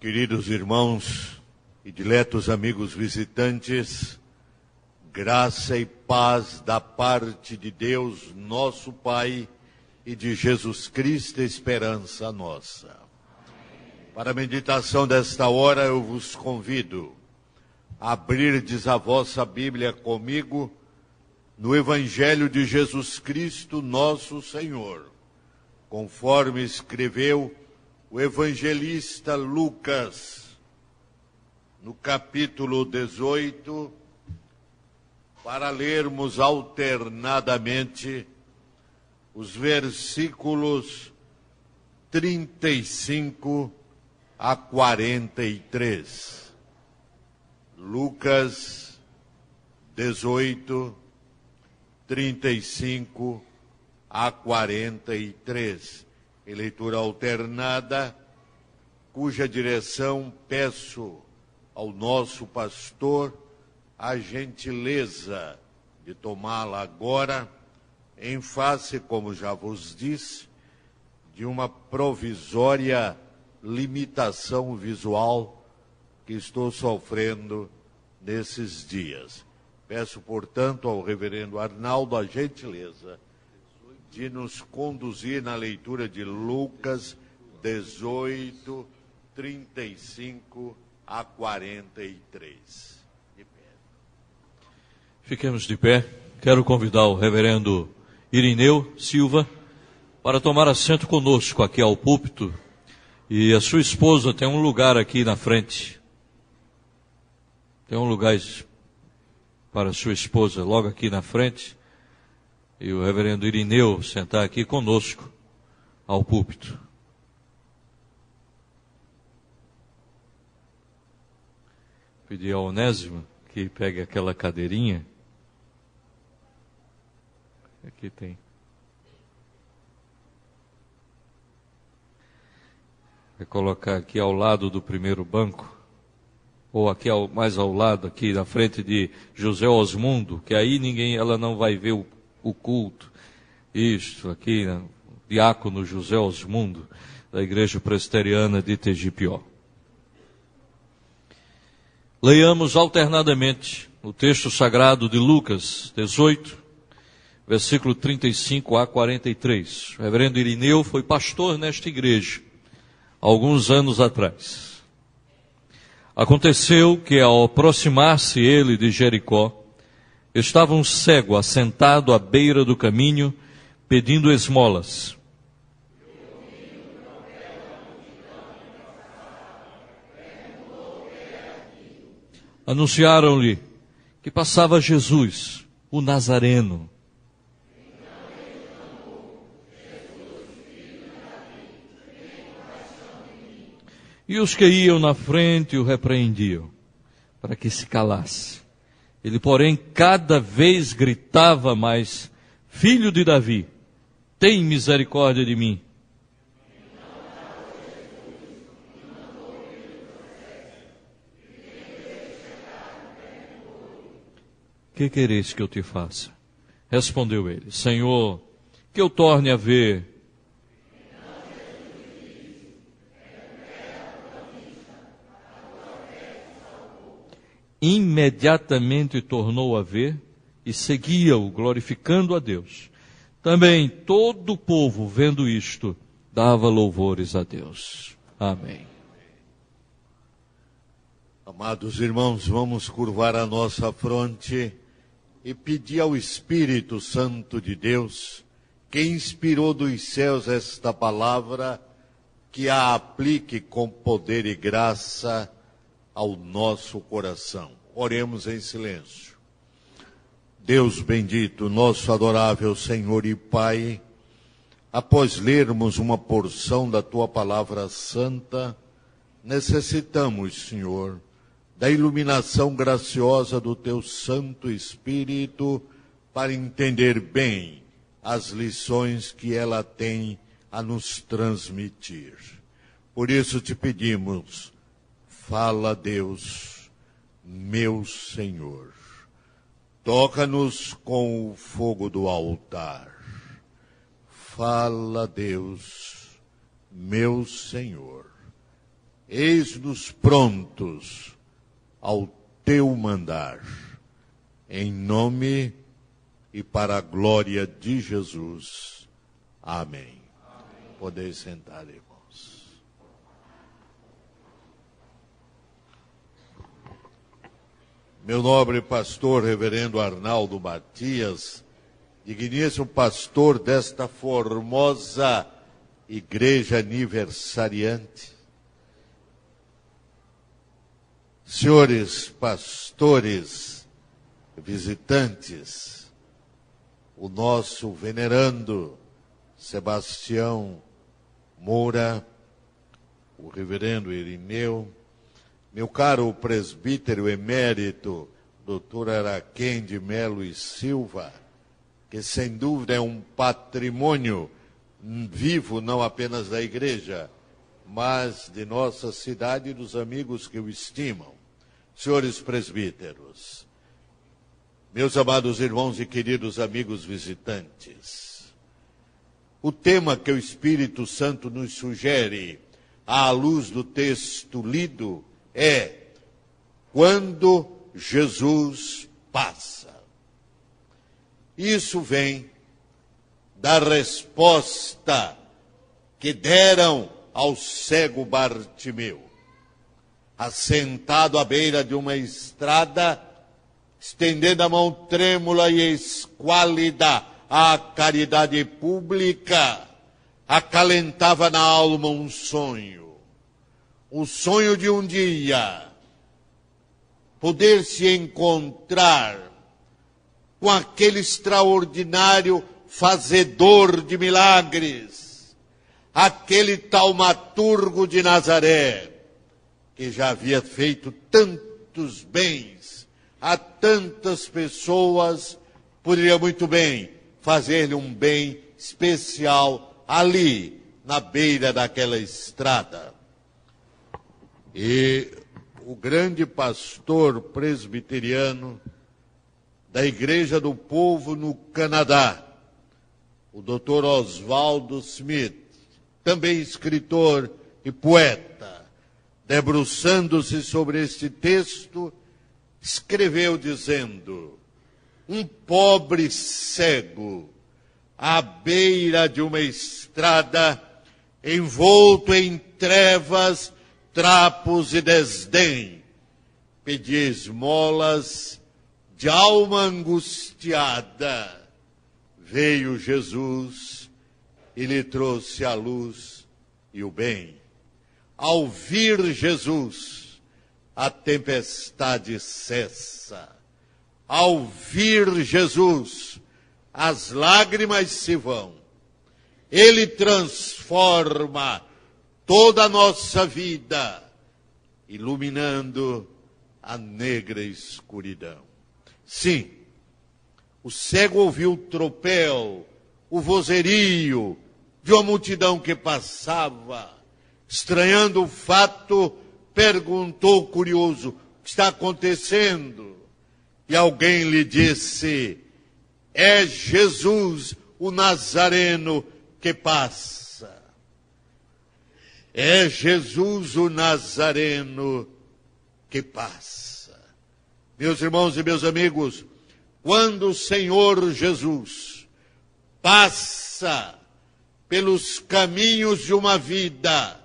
Queridos irmãos e diletos amigos visitantes, graça e paz da parte de Deus, nosso Pai, e de Jesus Cristo, esperança nossa. Para a meditação desta hora, eu vos convido a abrirdes a vossa Bíblia comigo no Evangelho de Jesus Cristo, nosso Senhor, conforme escreveu o evangelista Lucas, no capítulo 18, para lermos alternadamente os versículos 35 a 43. Lucas 18, 35 a 43. Em leitura alternada, cuja direção peço ao nosso pastor a gentileza de tomá-la agora, em face, como já vos disse, de uma provisória limitação visual que estou sofrendo nesses dias. Peço, portanto, ao reverendo Arnaldo a gentileza de nos conduzir na leitura de Lucas 18, 35 a 43. De pé. Fiquemos de pé. Quero convidar o reverendo Irineu Silva para tomar assento conosco aqui ao púlpito. E a sua esposa tem um lugar aqui na frente. Tem um lugar para a sua esposa logo aqui na frente. E o reverendo Irineu sentar aqui conosco ao púlpito. Pedir ao Onésimo que pegue aquela cadeirinha. Aqui tem. Vai colocar aqui ao lado do primeiro banco, ou aqui mais ao lado, aqui na frente de José Osmundo, que aí ela não vai ver o culto. Isto aqui, né? Diácono José Osmundo, da Igreja Presbiteriana de Tegipió. Leiamos alternadamente o texto sagrado de Lucas 18, versículo 35 a 43. O reverendo Irineu foi pastor nesta igreja alguns anos atrás. Aconteceu que, ao aproximar-se ele de Jericó, estava um cego assentado à beira do caminho, pedindo esmolas. Anunciaram-lhe que passava Jesus, o Nazareno. E os que iam na frente o repreendiam, para que se calasse. Ele, porém, cada vez gritava mais: Filho de Davi, tem misericórdia de mim. Que quereis que eu te faça? Respondeu ele: Senhor, que eu torne a ver. Imediatamente tornou a ver e seguia-o, glorificando a Deus. Também todo o povo, vendo isto, dava louvores a Deus. Amém. Amados irmãos, vamos curvar a nossa fronte e pedir ao Espírito Santo de Deus, que inspirou dos céus esta palavra, que a aplique com poder e graça ao nosso coração. Oremos em silêncio. Deus bendito, nosso adorável Senhor e Pai, após lermos uma porção da Tua palavra santa, necessitamos, Senhor, da iluminação graciosa do Teu Santo Espírito para entender bem as lições que ela tem a nos transmitir. Por isso te pedimos, fala, Deus, meu Senhor. Toca-nos com o fogo do altar. Fala, Deus, meu Senhor. eis-nos prontos ao teu mandar. Em nome e para a glória de Jesus. Amém. Podeis sentar, irmãos. Meu nobre pastor, reverendo Arnaldo Matias, digníssimo pastor desta formosa igreja aniversariante, senhores pastores, visitantes, o nosso venerando Sebastião Moura, o reverendo Irineu, meu caro presbítero emérito, doutor Araquém de Melo e Silva, que sem dúvida é um patrimônio vivo, não apenas da igreja, mas de nossa cidade e dos amigos que o estimam. Senhores presbíteros, meus amados irmãos e queridos amigos visitantes, o tema que o Espírito Santo nos sugere, à luz do texto lido, é quando Jesus passa. Isso vem da resposta que deram ao cego Bartimeu, assentado à beira de uma estrada, estendendo a mão trêmula e esquálida à caridade pública, acalentava na alma um sonho. O sonho de um dia poder se encontrar com aquele extraordinário fazedor de milagres, aquele taumaturgo de Nazaré, que já havia feito tantos bens a tantas pessoas, poderia muito bem fazer-lhe um bem especial ali, na beira daquela estrada. E o grande pastor presbiteriano da Igreja do Povo no Canadá, o Dr. Oswaldo Smith, também escritor e poeta, debruçando-se sobre este texto, escreveu dizendo: um pobre cego à beira de uma estrada, envolto em trevas, trapos e desdém, pedia esmolas de alma angustiada. Veio Jesus e lhe trouxe a luz e o bem. Ao vir Jesus, a tempestade cessa. Ao vir Jesus, as lágrimas se vão. Ele transforma toda a nossa vida, iluminando a negra escuridão. Sim, o cego ouviu o tropel, o vozerio de uma multidão que passava. Estranhando o fato, perguntou curioso: o que está acontecendo? E alguém lhe disse: é Jesus, o Nazareno, que passa. É Jesus, o Nazareno, que passa. Meus irmãos e meus amigos, quando o Senhor Jesus passa pelos caminhos de uma vida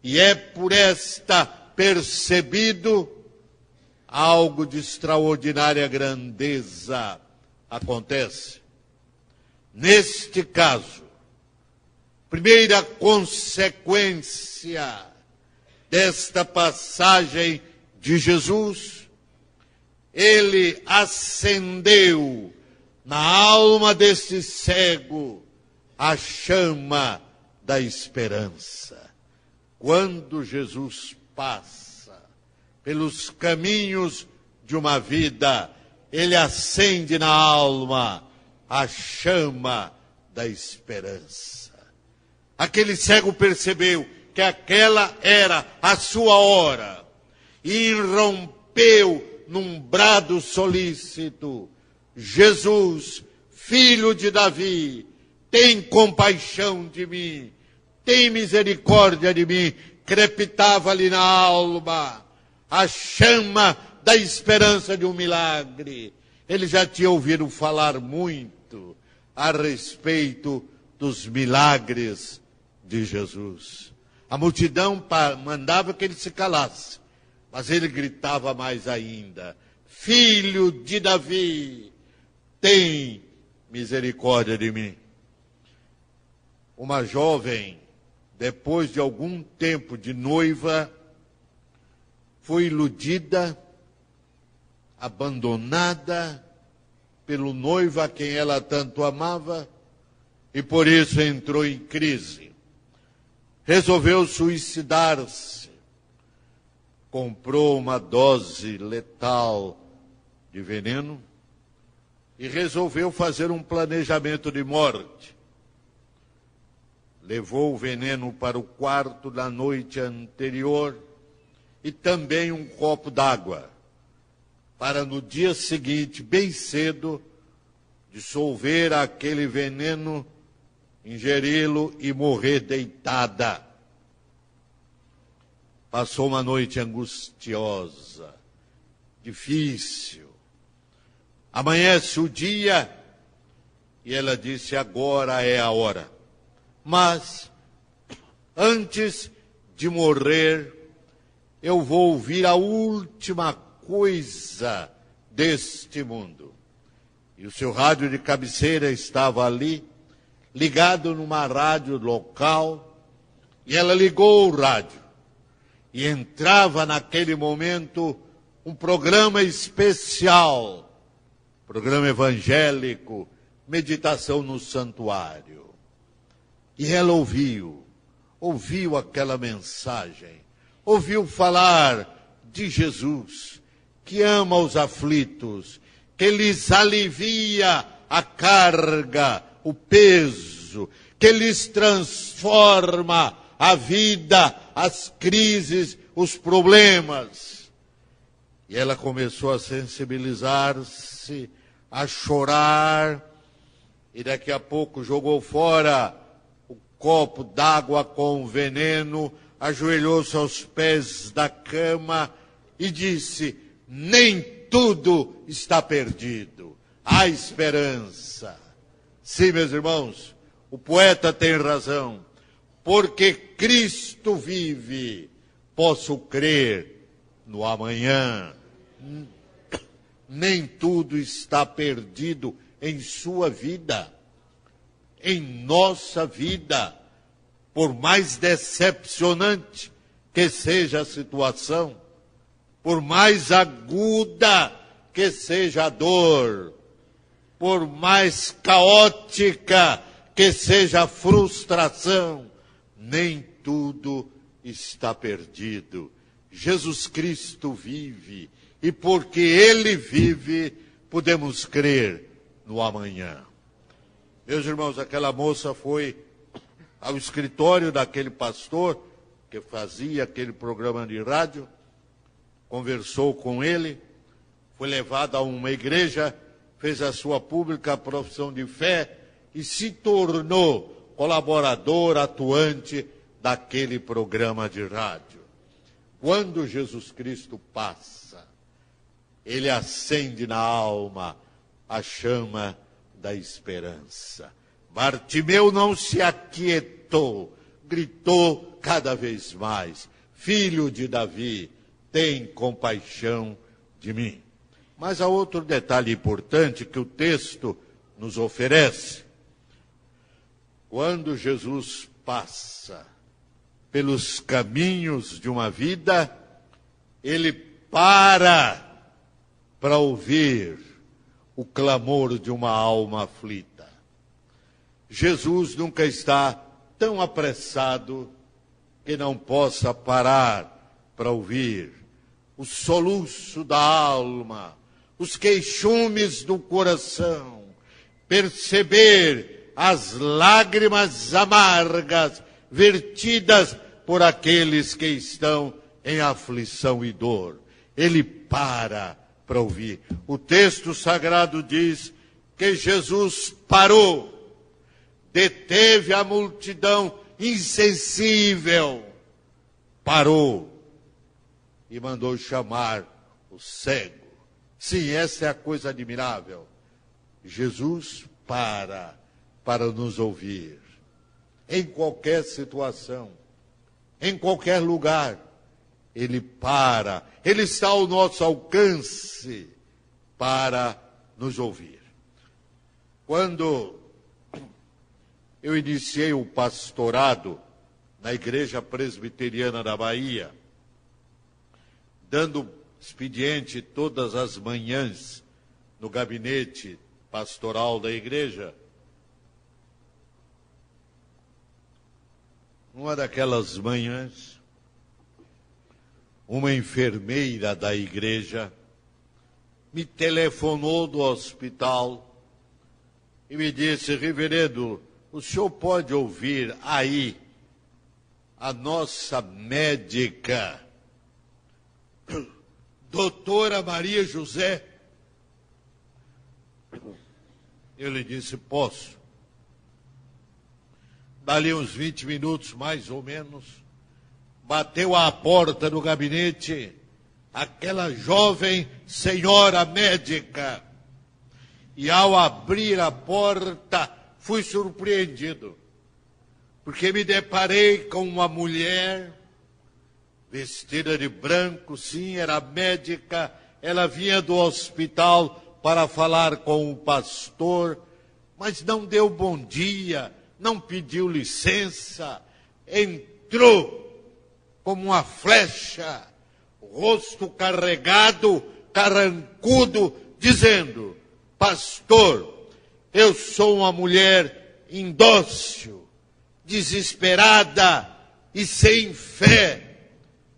e é por esta percebido, algo de extraordinária grandeza acontece. Neste caso, primeira consequência desta passagem de Jesus, ele acendeu na alma desse cego a chama da esperança. Quando Jesus passa pelos caminhos de uma vida, ele acende na alma a chama da esperança. Aquele cego percebeu que aquela era a sua hora e irrompeu num brado solícito: Jesus, filho de Davi, tem compaixão de mim, tem misericórdia de mim, crepitava-lhe na alma a chama da esperança de um milagre. Ele já tinha ouvido falar muito a respeito dos milagres de Jesus. A multidão mandava que ele se calasse, mas ele gritava mais ainda: Filho de Davi, tem misericórdia de mim. Uma jovem, depois de algum tempo de noiva, foi iludida, abandonada pelo noivo a quem ela tanto amava, e por isso entrou em crise. Resolveu suicidar-se. Comprou uma dose letal de veneno e resolveu fazer um planejamento de morte. Levou o veneno para o quarto na noite anterior e também um copo d'água, para no dia seguinte, bem cedo, dissolver aquele veneno, ingeri-lo e morrer deitada. Passou uma noite angustiosa, difícil. Amanhece o dia e ela disse: agora é a hora. Mas, antes de morrer, eu vou ouvir a última coisa deste mundo. E o seu rádio de cabeceira estava ali, ligado numa rádio local, e ela ligou o rádio. E entrava naquele momento um programa especial, programa evangélico, meditação no santuário. E ela ouviu aquela mensagem, ouviu falar de Jesus, que ama os aflitos, que lhes alivia a carga, o peso, que lhes transforma a vida, as crises, os problemas. E ela começou a sensibilizar-se, a chorar, e daqui a pouco jogou fora o copo d'água com veneno, ajoelhou-se aos pés da cama e disse: nem tudo está perdido, há esperança. Sim, meus irmãos, o poeta tem razão. Porque Cristo vive, posso crer no amanhã. Nem tudo está perdido em sua vida, em nossa vida. Por mais decepcionante que seja a situação, por mais aguda que seja a dor, por mais caótica que seja a frustração, nem tudo está perdido. Jesus Cristo vive, e porque Ele vive, podemos crer no amanhã. Meus irmãos, aquela moça foi ao escritório daquele pastor que fazia aquele programa de rádio, conversou com ele, foi levada a uma igreja, fez a sua pública profissão de fé e se tornou colaborador atuante daquele programa de rádio. Quando Jesus Cristo passa, ele acende na alma a chama da esperança. Bartimeu não se aquietou, gritou cada vez mais: Filho de Davi, tem compaixão de mim. Mas há outro detalhe importante que o texto nos oferece. Quando Jesus passa pelos caminhos de uma vida, ele para ouvir o clamor de uma alma aflita. Jesus nunca está tão apressado que não possa parar para ouvir o soluço da alma, os queixumes do coração, perceber as lágrimas amargas vertidas por aqueles que estão em aflição e dor. Ele para ouvir. O texto sagrado diz que Jesus parou, deteve a multidão insensível, parou e mandou chamar o cego. Sim, essa é a coisa admirável. Jesus para nos ouvir. Em qualquer situação, em qualquer lugar, Ele para. Ele está ao nosso alcance para nos ouvir. Quando eu iniciei o pastorado na Igreja Presbiteriana da Bahia, dando expediente todas as manhãs no gabinete pastoral da igreja, uma daquelas manhãs, uma enfermeira da igreja me telefonou do hospital e me disse: reverendo, o senhor pode ouvir aí a nossa médica, doutora Maria José? Eu lhe disse: posso. Dali uns 20 minutos, mais ou menos, bateu à porta do gabinete aquela jovem senhora médica. E ao abrir a porta, fui surpreendido, porque me deparei com uma mulher vestida de branco. Sim, era médica. Ela vinha do hospital para falar com o pastor, mas não deu bom dia, não pediu licença, entrou como uma flecha, rosto carregado, carrancudo, dizendo: pastor, eu sou uma mulher indócil, desesperada e sem fé,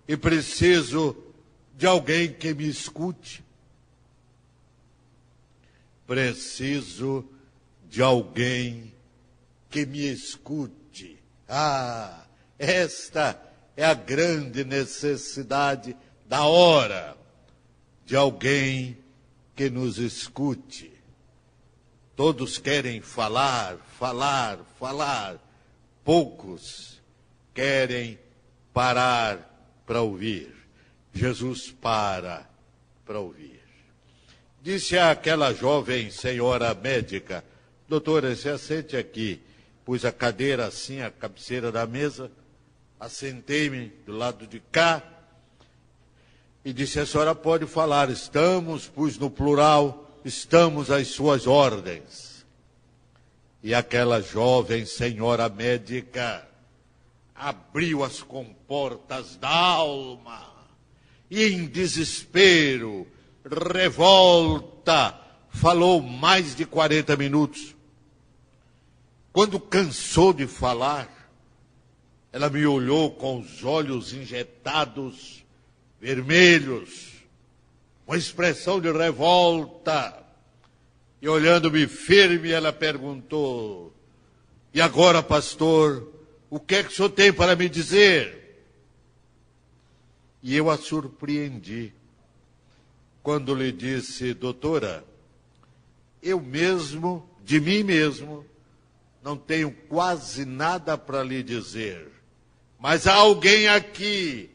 e preciso de alguém que me escute. Preciso de alguém que me escute. Ah, esta é a grande necessidade da hora, de alguém que nos escute. Todos querem falar, falar, falar. Poucos querem parar para ouvir. Jesus para ouvir. Disse àquela jovem senhora médica: doutora, se assente aqui. Pus a cadeira assim, à cabeceira da mesa, assentei-me do lado de cá e disse: a senhora pode falar, estamos, pus no plural, estamos às suas ordens. E aquela jovem senhora médica abriu as comportas da alma e, em desespero, revolta, falou mais de 40 minutos. Quando cansou de falar, ela me olhou com os olhos injetados, vermelhos, uma expressão de revolta, e olhando-me firme, ela perguntou: e agora, pastor, o que é que o senhor tem para me dizer? E eu a surpreendi quando lhe disse: doutora, eu mesmo, de mim mesmo, não tenho quase nada para lhe dizer, mas há alguém aqui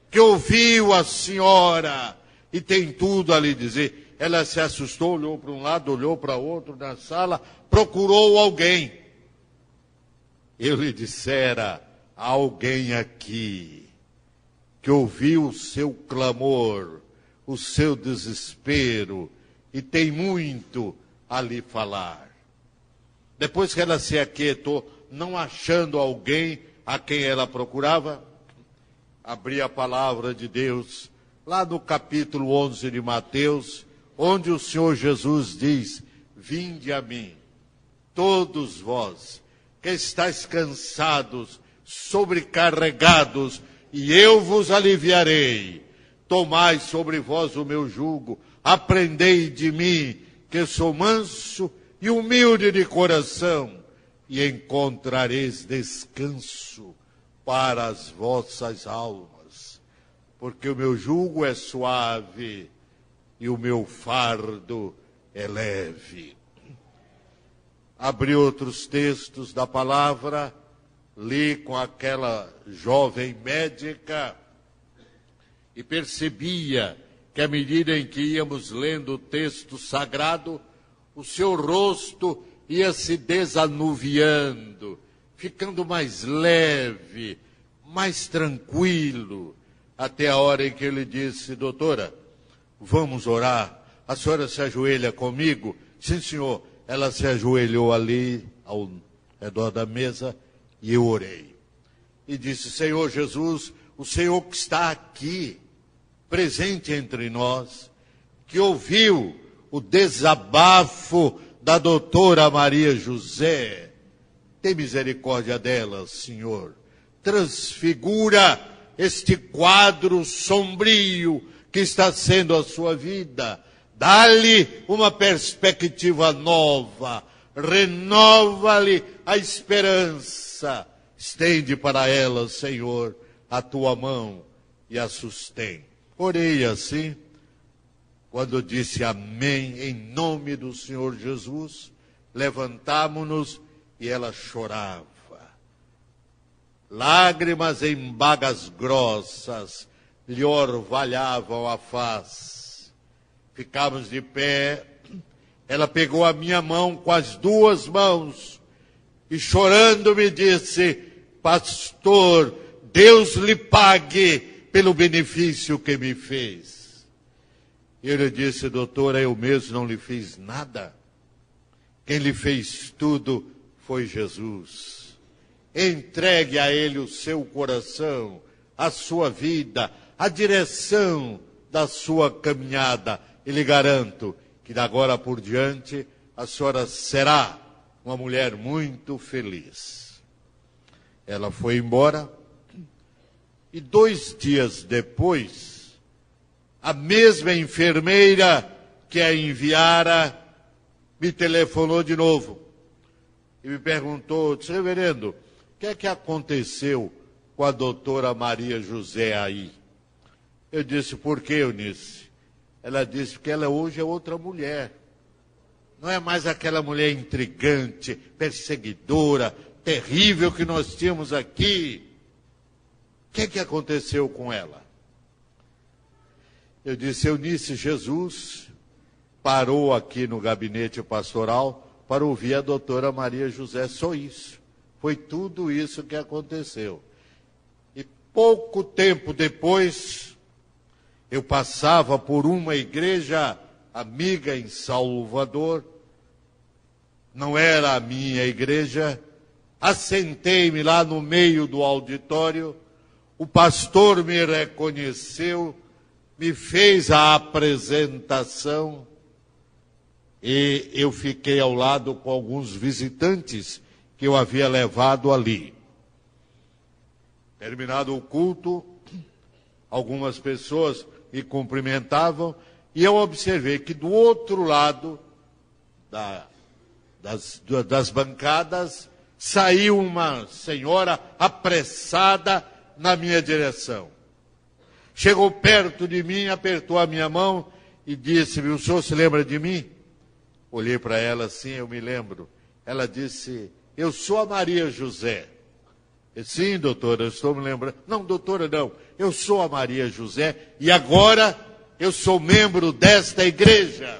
que ouviu a senhora e tem tudo a lhe dizer. Ela se assustou, olhou para um lado, olhou para outro na sala, procurou alguém. Eu lhe dissera: há alguém aqui que ouviu o seu clamor, o seu desespero, e tem muito a lhe falar. Depois que ela se aquietou, não achando alguém a quem ela procurava, abri a palavra de Deus, lá no capítulo 11 de Mateus, onde o Senhor Jesus diz: vinde a mim, todos vós que estáis cansados, sobrecarregados, e eu vos aliviarei. Tomai sobre vós o meu jugo, aprendei de mim, que sou manso e humilde de coração, e encontrareis descanso para as vossas almas, porque o meu jugo é suave e o meu fardo é leve. Abri outros textos da palavra, li com aquela jovem médica e percebia que à medida em que íamos lendo o texto sagrado, o seu rosto ia se desanuviando, ficando mais leve, mais tranquilo, até a hora em que ele disse: doutora, vamos orar, a senhora se ajoelha comigo? Sim, senhor. Ela se ajoelhou ali, ao redor da mesa, e eu orei. E disse: Senhor Jesus, o Senhor que está aqui, presente entre nós, que ouviu o desabafo da doutora Maria José, tem misericórdia dela, Senhor. Transfigura este quadro sombrio que está sendo a sua vida. Dá-lhe uma perspectiva nova. Renova-lhe a esperança. Estende para ela, Senhor, a tua mão e a sustém. Orei assim. Quando disse amém, em nome do Senhor Jesus, levantámonos e ela chorava. Lágrimas em bagas grossas lhe orvalhavam a face. Ficamos de pé, ela pegou a minha mão com as duas mãos e chorando me disse: pastor, Deus lhe pague pelo benefício que me fez. Eu lhe disse: doutora, eu mesmo não lhe fiz nada. Quem lhe fez tudo foi Jesus. Entregue a ele o seu coração, a sua vida, a direção da sua caminhada. E lhe garanto que de agora por diante a senhora será uma mulher muito feliz. Ela foi embora e 2 dias depois, a mesma enfermeira que a enviara me telefonou de novo e me perguntou: disse, reverendo, o que aconteceu com a doutora Maria José aí? Eu disse: por que, Eunice? Ela disse: porque ela hoje é outra mulher. Não é mais aquela mulher intrigante, perseguidora, terrível que nós tínhamos aqui. O que aconteceu com ela? Eu disse: Eunice, Jesus parou aqui no gabinete pastoral para ouvir a doutora Maria José, só isso. Foi tudo isso que aconteceu. E pouco tempo depois, eu passava por uma igreja amiga em Salvador, não era a minha igreja, assentei-me lá no meio do auditório, o pastor me reconheceu, me fez a apresentação e eu fiquei ao lado com alguns visitantes que eu havia levado ali. Terminado o culto, algumas pessoas me cumprimentavam e eu observei que do outro lado das bancadas saiu uma senhora apressada na minha direção. Chegou perto de mim, apertou a minha mão e disse-me: o senhor se lembra de mim? Olhei para ela assim: eu me lembro. Ela disse: eu sou a Maria José. Eu, sim, doutora, eu estou me lembrando. Não, doutora, não. Eu sou a Maria José e agora eu sou membro desta igreja.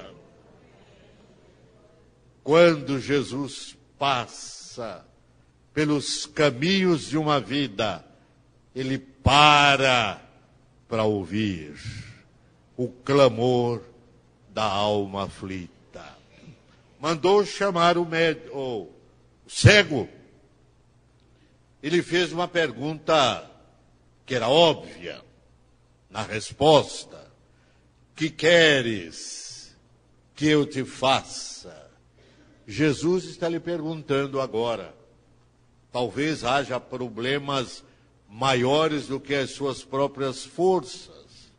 Quando Jesus passa pelos caminhos de uma vida, ele para ouvir o clamor da alma aflita. Mandou chamar o médico, o cego. Ele fez uma pergunta que era óbvia na resposta: que queres que eu te faça? Jesus está lhe perguntando agora. Talvez haja problemas maiores do que as suas próprias forças,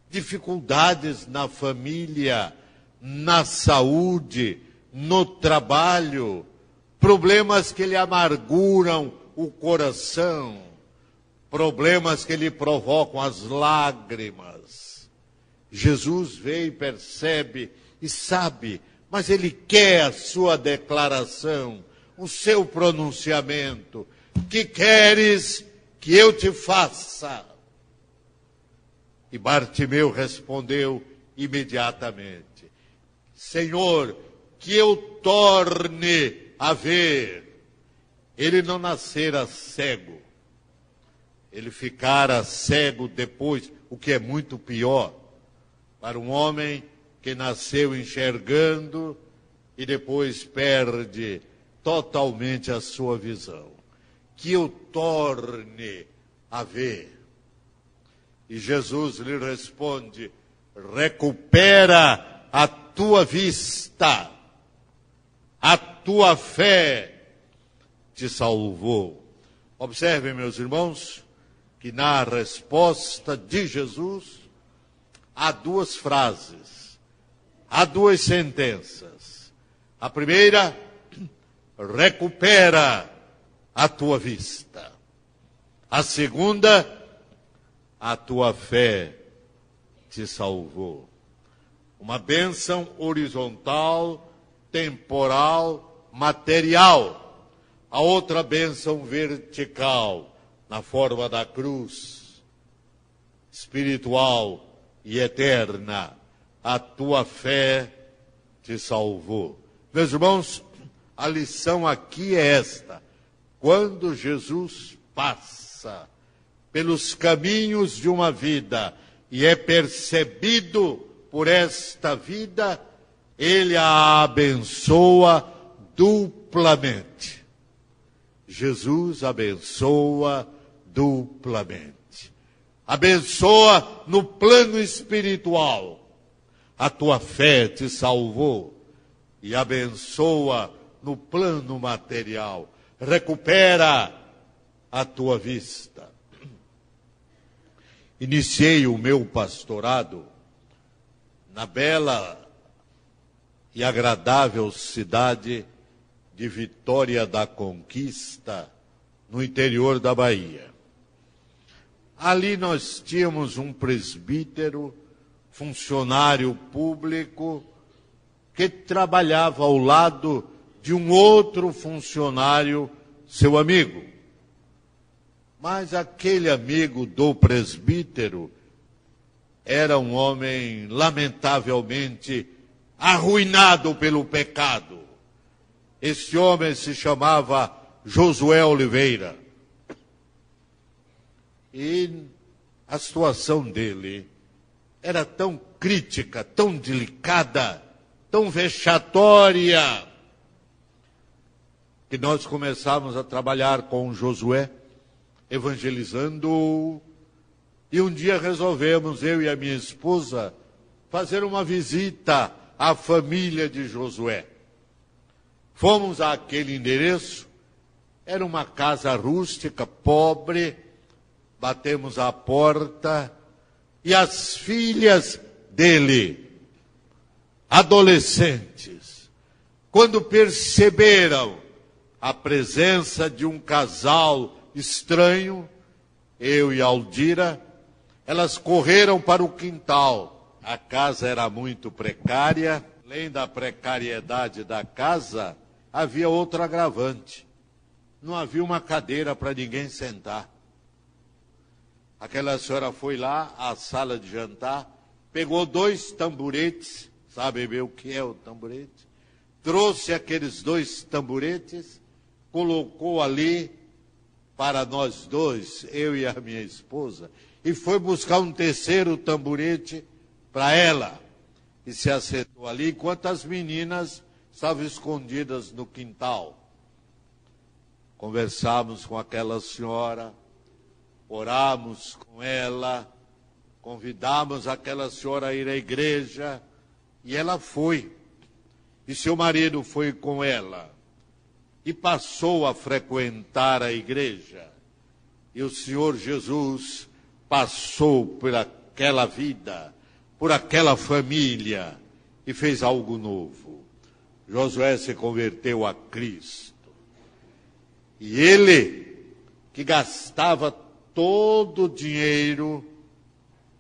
dificuldades na família, na saúde, no trabalho, problemas que lhe amarguram o coração, problemas que lhe provocam as lágrimas. Jesus vê e percebe e sabe, mas ele quer a sua declaração, o seu pronunciamento. Que queres que eu te faça? E Bartimeu respondeu imediatamente: Senhor, que eu torne a ver. Ele não nascera cego. Ele ficara cego depois, o que é muito pior para um homem que nasceu enxergando e depois perde totalmente a sua visão. Que eu torne a ver. E Jesus lhe responde: recupera a tua vista, a tua fé te salvou. Observem, meus irmãos, que na resposta de Jesus há duas frases, há duas sentenças. A primeira: recupera a tua vista. A segunda: a tua fé te salvou. Uma bênção horizontal, temporal, material. A outra bênção vertical, na forma da cruz, espiritual e eterna. A tua fé te salvou. Meus irmãos, a lição aqui é esta: quando Jesus passa pelos caminhos de uma vida e é percebido por esta vida, ele a abençoa duplamente. Jesus abençoa duplamente. Abençoa no plano espiritual. A tua fé te salvou. E abençoa no plano material. Recupera a tua vista. Iniciei o meu pastorado na bela e agradável cidade de Vitória da Conquista, no interior da Bahia. Ali nós tínhamos um presbítero, funcionário público, que trabalhava ao lado de um outro funcionário, seu amigo. Mas aquele amigo do presbítero era um homem lamentavelmente arruinado pelo pecado. Esse homem se chamava Josué Oliveira. E a situação dele era tão crítica, tão delicada, tão vexatória, que nós começamos a trabalhar com Josué, evangelizando-o. E um dia resolvemos, eu e a minha esposa, fazer uma visita à família de Josué. Fomos àquele endereço, era uma casa rústica, pobre, batemos à porta e as filhas dele, adolescentes, quando perceberam a presença de um casal estranho, eu e Aldira, elas correram para o quintal. A casa era muito precária. Além da precariedade da casa, havia outro agravante. Não havia uma cadeira para ninguém sentar. Aquela senhora foi lá à sala de jantar, pegou 2 tamboretes, sabe bem o que é o tamborete? Trouxe aqueles 2 tamboretes, colocou ali para nós dois, eu e a minha esposa, e foi buscar um terceiro tamborete para ela. E se assentou ali, enquanto as meninas estavam escondidas no quintal. Conversamos com aquela senhora, oramos com ela, convidamos aquela senhora a ir à igreja, e ela foi. E seu marido foi com ela, e passou a frequentar a igreja. E o Senhor Jesus passou por aquela vida, por aquela família, e fez algo novo. Josué se converteu a Cristo. E ele, que gastava todo o dinheiro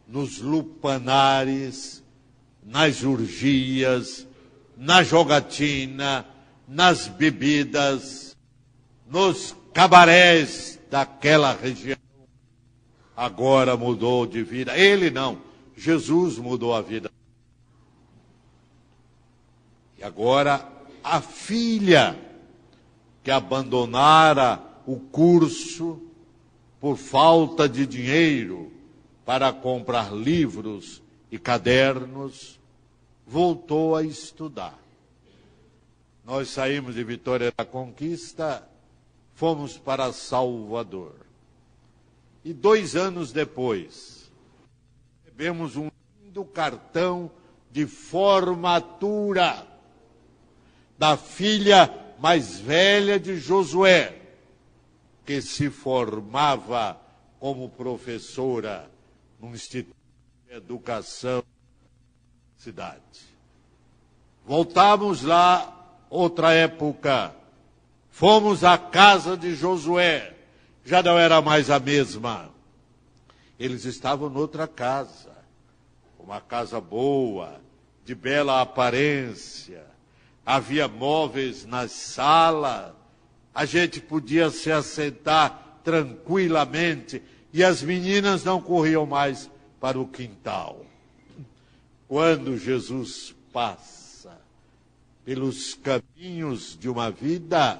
nos lupanares, nas orgias, na jogatina, nas bebidas, nos cabarés daquela região, agora mudou de vida. Ele não, Jesus mudou a vida. E agora a filha que abandonara o curso por falta de dinheiro para comprar livros e cadernos, voltou a estudar. Nós saímos de Vitória da Conquista, fomos para Salvador. E 2 anos depois, recebemos um lindo cartão de formatura da filha mais velha de Josué, que se formava como professora no Instituto de Educação da cidade. Voltamos lá, outra época, fomos à casa de Josué, já não era mais a mesma. Eles estavam noutra casa, uma casa boa, de bela aparência, havia móveis nas salas, a gente podia se assentar tranquilamente e as meninas não corriam mais para o quintal. Quando Jesus passa pelos caminhos de uma vida,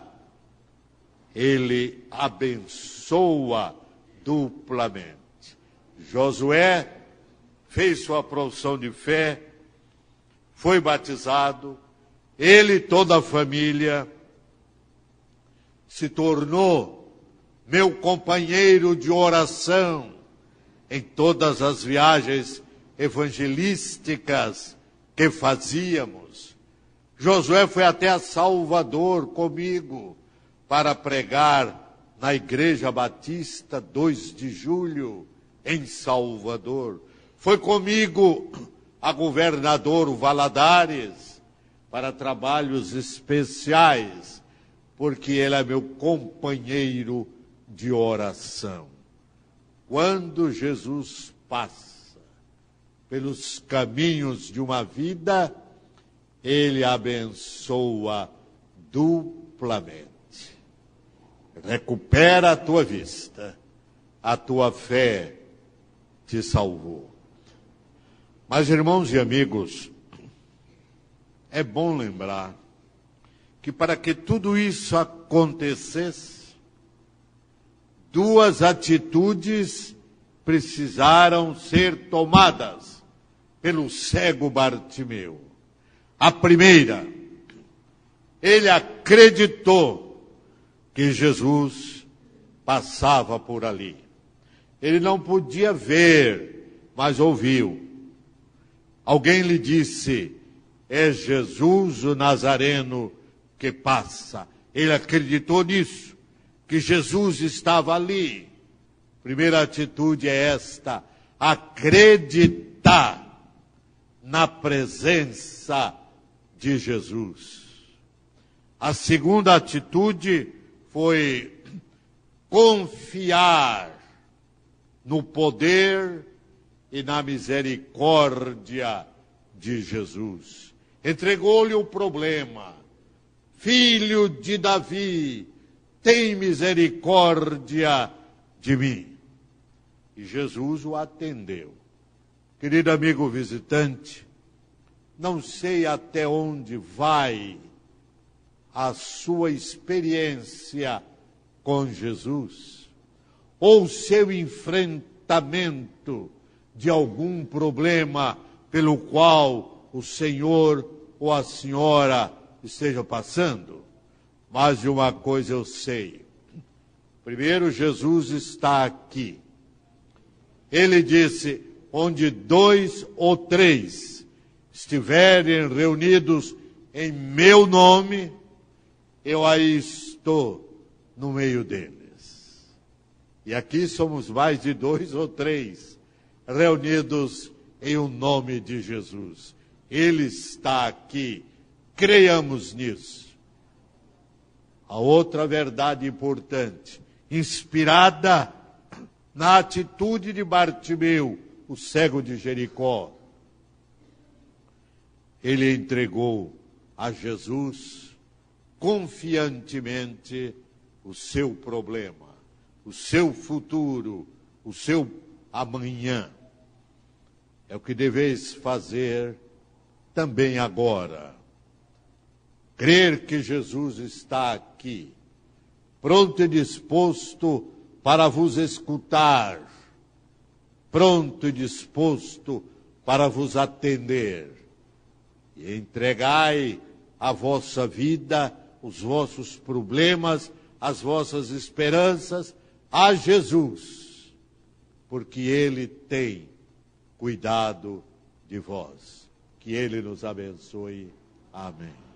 ele abençoa duplamente. Josué fez sua profissão de fé, foi batizado, ele e toda a família, se tornou meu companheiro de oração em todas as viagens evangelísticas que fazíamos. Josué foi até a Salvador comigo para pregar na Igreja Batista 2 de Julho, em Salvador. Foi comigo a Governador Valadares para trabalhos especiais, porque ele é meu companheiro de oração. Quando Jesus passa pelos caminhos de uma vida, ele abençoa duplamente. Recupera a tua vista, a tua fé te salvou. Mas, irmãos e amigos, é bom lembrar que para que tudo isso acontecesse, 2 atitudes precisaram ser tomadas pelo cego Bartimeu. A primeira, ele acreditou que Jesus passava por ali. Ele não podia ver, mas ouviu. Alguém lhe disse: é Jesus o Nazareno que passa. Ele acreditou nisso, que Jesus estava ali. Primeira atitude é esta: acreditar na presença de Jesus. A segunda atitude foi confiar no poder e na misericórdia de Jesus. Entregou-lhe o problema: Filho de Davi, tem misericórdia de mim. E Jesus o atendeu. Querido amigo visitante, não sei até onde vai a sua experiência com Jesus, ou seu enfrentamento de algum problema pelo qual o Senhor ou a senhora esteja passando. Mas de uma coisa eu sei: primeiro, Jesus está aqui. Ele disse: onde 2 ou 3 estiverem reunidos em meu nome, eu aí estou no meio deles. E aqui somos mais de 2 ou 3 reunidos em o nome de Jesus. Ele está aqui. Creiamos nisso. A outra verdade importante, inspirada na atitude de Bartimeu, o cego de Jericó. Ele entregou a Jesus confiantemente o seu problema, o seu futuro, o seu amanhã. É o que deveis fazer também agora. Crer que Jesus está aqui, pronto e disposto para vos escutar, pronto e disposto para vos atender. E entregai a vossa vida, os vossos problemas, as vossas esperanças a Jesus, porque Ele tem cuidado de vós. Que Ele nos abençoe. Amém.